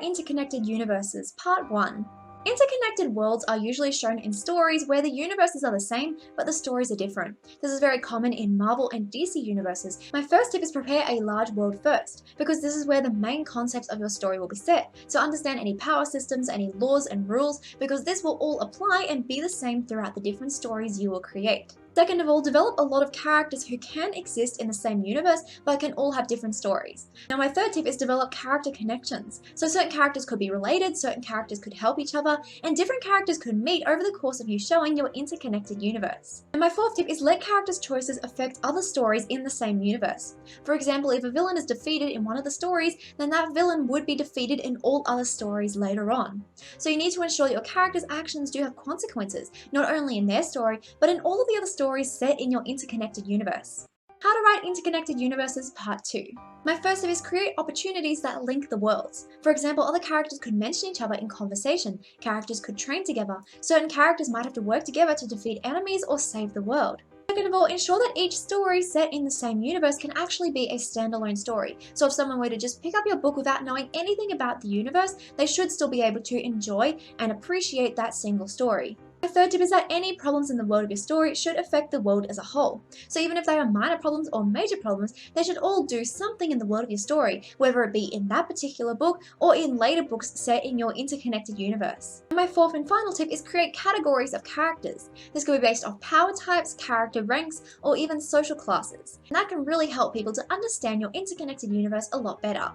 about interconnected universes? Part 1. Interconnected worlds are usually shown in stories where the universes are the same, but the stories are different. This is very common in Marvel and DC universes. My first tip is prepare a large world first, because this is where the main concepts of your story will be set. So understand any power systems, any laws and rules, because this will all apply and be the same throughout the different stories you will create. Second of all, develop a lot of characters who can exist in the same universe but can all have different stories. Now my third tip is develop character connections. So certain characters could be related, certain characters could help each other, and different characters could meet over the course of you showing your interconnected universe. And my fourth tip is let characters' choices affect other stories in the same universe. For example, if a villain is defeated in one of the stories, then that villain would be defeated in all other stories later on. So you need to ensure that your characters' actions do have consequences, not only in their story, but in all of the other stories set in your interconnected universe. How to write interconnected universes part 2. My first tip is create opportunities that link the worlds. For example, other characters could mention each other in conversation, characters could train together, certain characters might have to work together to defeat enemies or save the world. Second of all, ensure that each story set in the same universe can actually be a standalone story. So if someone were to just pick up your book without knowing anything about the universe, they should still be able to enjoy and appreciate that single story. My third tip is that any problems in the world of your story should affect the world as a whole. So even if they are minor problems or major problems, they should all do something in the world of your story, whether it be in that particular book or in later books set in your interconnected universe. And my fourth and final tip is create categories of characters. This could be based off power types, character ranks, or even social classes. And that can really help people to understand your interconnected universe a lot better.